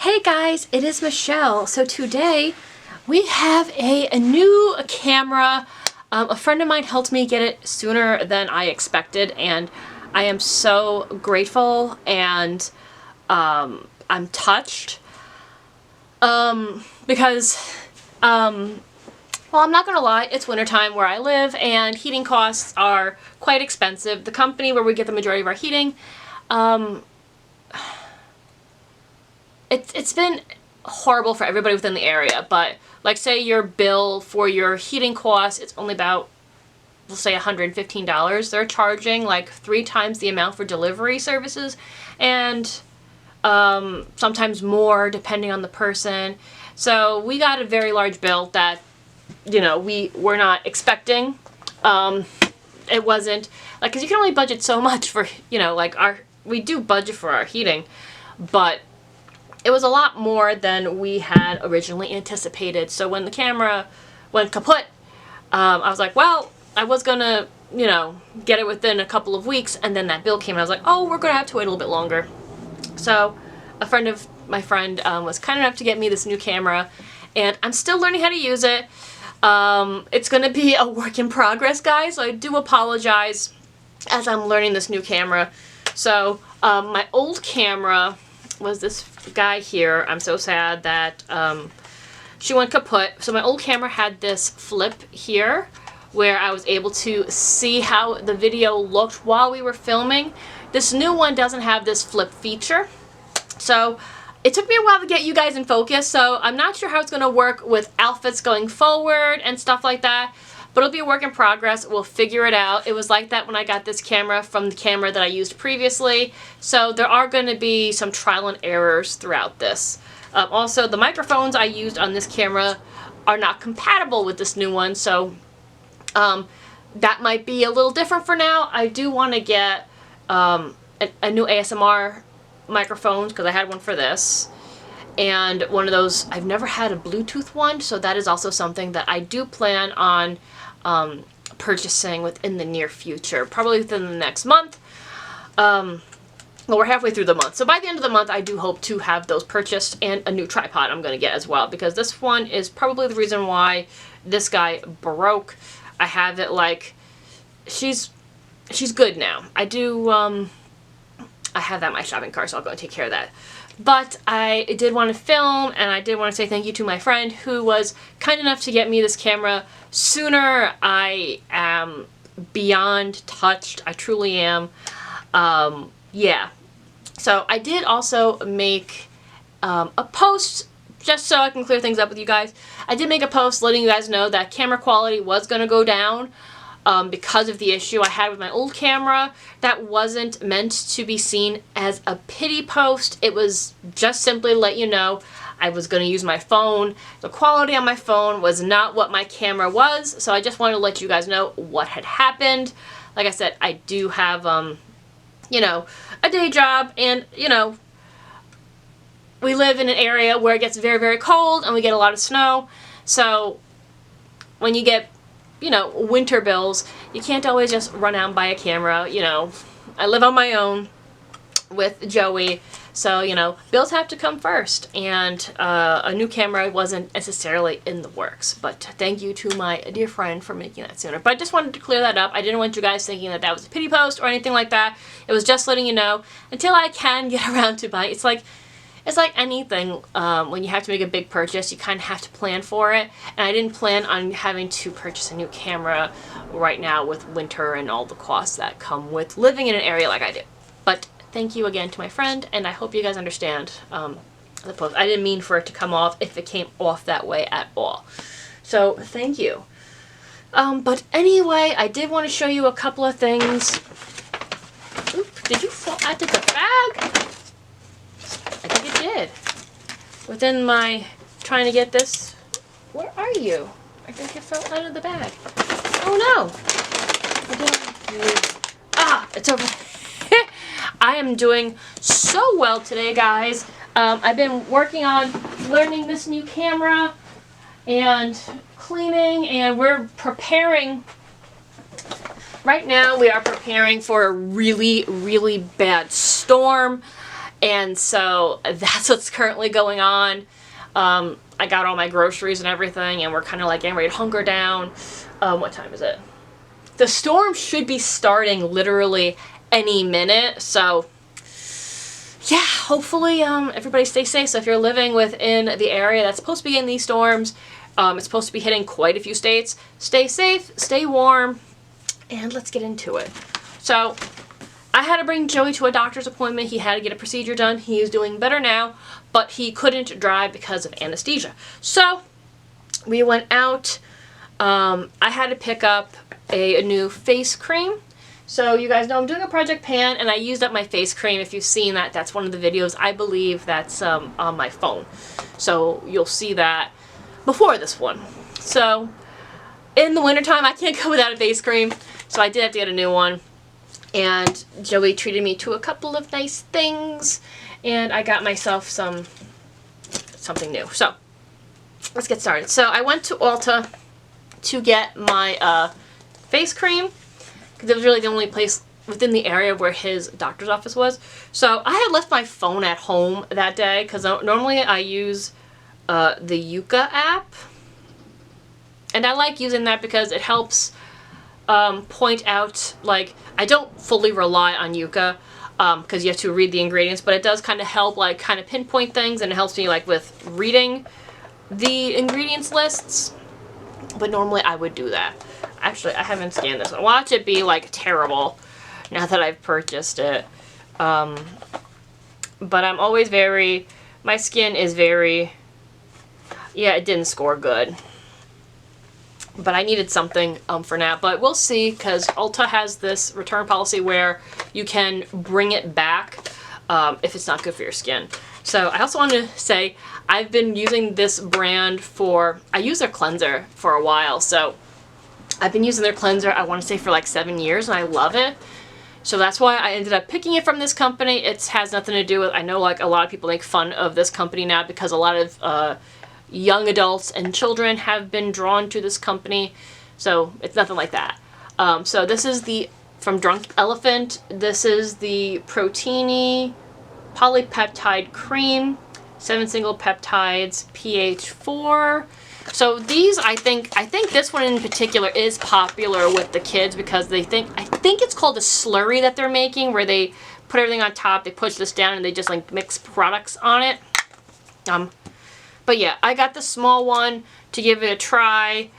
Hey guys, it is Michelle. So today we have a new camera. A friend of mine helped me get it sooner than I expected, and I am so grateful and I'm touched because well, I'm not gonna lie, it's wintertime where I live and heating costs are quite expensive. The company where we get the majority of our heating, it's been horrible for everybody within the area, but like say your bill for your heating costs, it's only about, we'll say $115. They're charging like 3 times the amount for delivery services and sometimes more depending on the person. So we got a very large bill that, you know, we were not expecting. It wasn't like, because you can only budget so much for, you know, like we do budget for our heating, but it was a lot more than we had originally anticipated. So when the camera went kaput, I was like, well, I was gonna, you know, get it within a couple of weeks, and then that bill came and I was like, oh, we're gonna have to wait a little bit longer. So a friend of my friend was kind enough to get me this new camera, and I'm still learning how to use it. It's gonna be a work in progress, guys, so I do apologize as I'm learning this new camera. So my old camera was this guy here. I'm so sad that she went kaput. So my old camera had this flip here where I was able to see how the video looked while we were filming. This new one doesn't have this flip feature. So it took me a while to get you guys in focus, so I'm not sure how it's going to work with outfits going forward and stuff like that, but it'll be a work in progress. We'll figure it out. It was like that when I got this camera from the camera that I used previously, so there are going to be some trial and errors throughout this. Also, the microphones I used on this camera are not compatible with this new one, so that might be a little different for now. I do want to get a new ASMR microphones because I had one for this, and one of those. I've never had a Bluetooth one, so that is also something that I do plan on purchasing within the near future, probably within the next month. Well, we're halfway through the month, so by the end of the month I do hope to have those purchased, and a new tripod I'm going to get as well, because this one is probably the reason why this guy broke. I have it like, she's good now. I do I have that in my shopping cart, so I'll go and take care of that. But I did want to film, and I did want to say thank you to my friend who was kind enough to get me this camera sooner. I am beyond touched. I truly am. Yeah. So I did also make a post, just so I can clear things up with you guys. I did make a post letting you guys know that camera quality was going to go down. Because of the issue I had with my old camera. That wasn't meant to be seen as a pity post. It was just simply to let you know I was going to use my phone. The quality on my phone was not what my camera was, so I just wanted to let you guys know what had happened. Like I said, I do have, you know, a day job, and, you know, we live in an area where it gets very, very cold, and we get a lot of snow, so when you get, you know, winter bills, you can't always just run out and buy a camera. You know, I live on my own with Joey, so, you know, bills have to come first, and a new camera wasn't necessarily in the works, but thank you to my dear friend for making that sooner. But I just wanted to clear that up. I didn't want you guys thinking that that was a pity post or anything like that. It was just letting you know, until I can get around to buying. It's like anything, when you have to make a big purchase, you kind of have to plan for it, and I didn't plan on having to purchase a new camera right now with winter and all the costs that come with living in an area like I do. But thank you again to my friend, and I hope you guys understand the post. I didn't mean for it to come off if it came off that way at all. So thank you. But anyway, I did want to show you a couple of things. Oop, did you fall out of the bag? I think it did. Within my trying to get this, where are you? I think it fell out of the bag. Oh no! It's over. I am doing so well today, guys. I've been working on learning this new camera and cleaning, and we're preparing. Right now, we are preparing for a really, really bad storm. And so that's what's currently going on. I got all my groceries and everything, and we're kind of like getting ready to hunker down. What time is it? The storm should be starting literally any minute, so yeah, hopefully everybody stay safe. So if you're living within the area that's supposed to be in these storms, it's supposed to be hitting quite a few states. Stay safe, stay warm, and let's get into it. So I had to bring Joey to a doctor's appointment. He had to get a procedure done. He is doing better now, but he couldn't drive because of anesthesia. So we went out. I had to pick up a new face cream. So you guys know I'm doing a Project Pan, and I used up my face cream. If you've seen that, that's one of the videos. I believe that's on my phone. So you'll see that before this one. So in the wintertime, I can't go without a face cream. So I did have to get a new one. And Joey treated me to a couple of nice things. And I got myself something new. So let's get started. So I went to Ulta to get my face cream, because it was really the only place within the area where his doctor's office was. So I had left my phone at home that day, because normally I use the Yuka app. And I like using that because it helps point out, like, I don't fully rely on Yuka, because you have to read the ingredients, but it does kind of help, like, kind of pinpoint things, and it helps me, like, with reading the ingredients lists. But normally I would do that. Actually, I haven't scanned this one. Watch it be, like, terrible now that I've purchased it. But I'm always very... My skin is very... Yeah, it didn't score good. But I needed something for now. But we'll see, because Ulta has this return policy where you can bring it back if it's not good for your skin. So I also want to say I've been using this brand for... I use their cleanser for a while, so... I've been using their cleanser, I want to say, for like 7 years, and I love it. So that's why I ended up picking it from this company. It has nothing to do with, I know, like, a lot of people make fun of this company now because a lot of young adults and children have been drawn to this company. So it's nothing like that. So this is from Drunk Elephant. This is the Proteini Polypeptide Cream, 7 single peptides, pH 4. So these, I think this one in particular is popular with the kids because I think it's called a slurry that they're making, where they put everything on top, they push this down, and they just, like, mix products on it. But yeah, I got the small one to give it a try,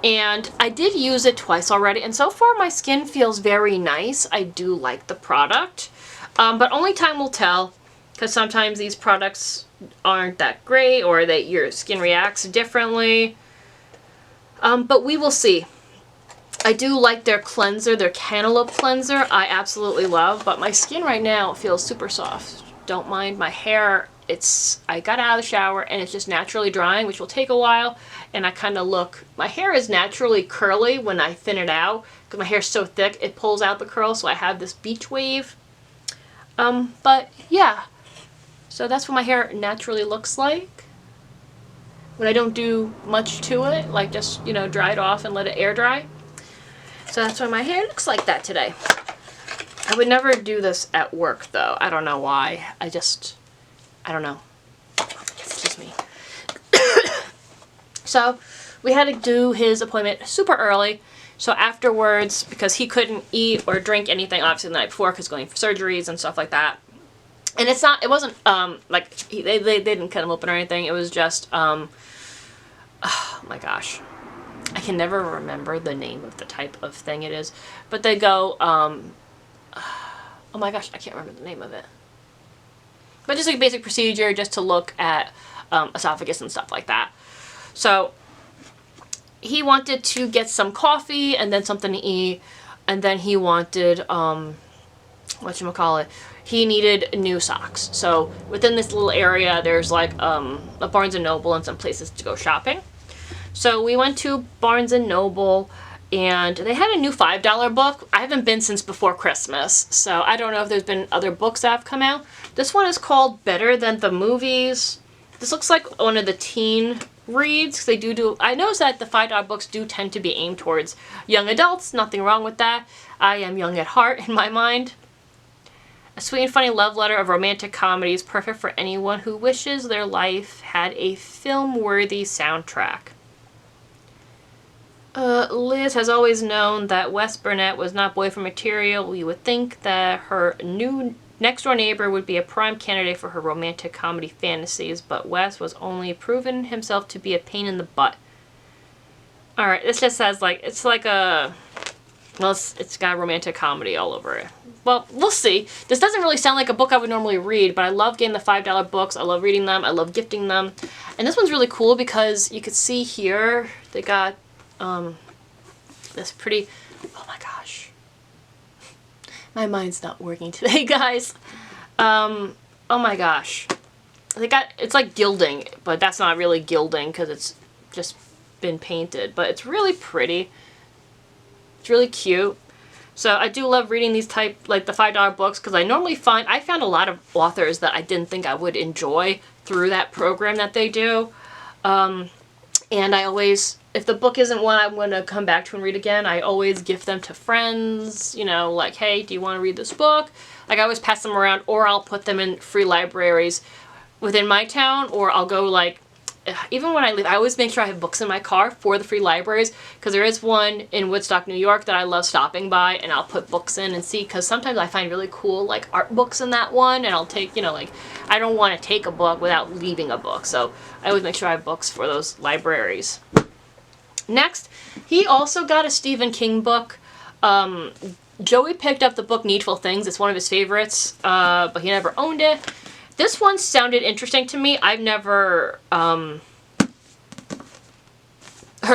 and I did use it twice already, and so far my skin feels very nice. I do like the product, but only time will tell, because sometimes these products aren't that great, or that your skin reacts differently. But we will see. I do like their cleanser, their cantaloupe cleanser. I absolutely love, but my skin right now feels super soft. Don't mind my hair. I got out of the shower and it's just naturally drying, which will take a while. And I kind of look, my hair is naturally curly when I thin it out, because my hair is so thick, it pulls out the curl, so I have this beach wave. But yeah. So that's what my hair naturally looks like when I don't do much to it, like just, dry it off and let it air dry. So that's why my hair looks like that today. I would never do this at work, though. I don't know why. I don't know. I guess it's just me. So we had to do his appointment super early. So afterwards, because he couldn't eat or drink anything, obviously, the night before, because going for surgeries and stuff like that. And it wasn't, like, they didn't cut him open or anything. It was just, oh my gosh. I can never remember the name of the type of thing it is. But they go, oh my gosh, I can't remember the name of it. But just like a basic procedure just to look at esophagus and stuff like that. So he wanted to get some coffee and then something to eat. And then he wanted, whatchamacallit, he needed new socks. So within this little area, there's like a Barnes & Noble and some places to go shopping. So we went to Barnes & Noble, and they had a new $5 book. I haven't been since before Christmas, so I don't know if there's been other books that have come out. This one is called Better Than the Movies. This looks like one of the teen reads. They do I noticed that the $5 books do tend to be aimed towards young adults. Nothing wrong with that. I am young at heart in my mind. A sweet and funny love letter of romantic comedies, perfect for anyone who wishes their life had a film-worthy soundtrack. Liz has always known that Wes Burnett was not boyfriend material. You would think that her new next-door neighbor would be a prime candidate for her romantic comedy fantasies, but Wes was only proven himself to be a pain in the butt. Alright, this just says, like, it's like a... Well, it's got romantic comedy all over it. Well, we'll see. This doesn't really sound like a book I would normally read, but I love getting the $5 books. I love reading them. I love gifting them. And this one's really cool because you could see here, they got this pretty... Oh my gosh. My mind's not working today, guys. Oh my gosh. They got... It's like gilding, but that's not really gilding because it's just been painted. But it's really pretty. It's really cute. So I do love reading these type, like the $5 books, because I found a lot of authors that I didn't think I would enjoy through that program that they do. And I always, if the book isn't one I'm going to come back to and read again, I always gift them to friends, you know, like, hey, do you want to read this book? Like, I always pass them around, or I'll put them in free libraries within my town, or I'll go, like, even when I leave, I always make sure I have books in my car for the free libraries, because there is one in Woodstock, New York that I love stopping by, and I'll put books in and see, because sometimes I find really cool, like, art books in that one, and I'll take, you know, like, I don't want to take a book without leaving a book, so I always make sure I have books for those libraries. Next, he also got a Stephen King book. Joey picked up the book Needful Things. It's one of his favorites, but he never owned it. This one sounded interesting to me. I've never heard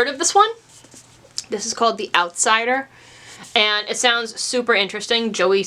of this one. This is called The Outsider, and it sounds super interesting. Joey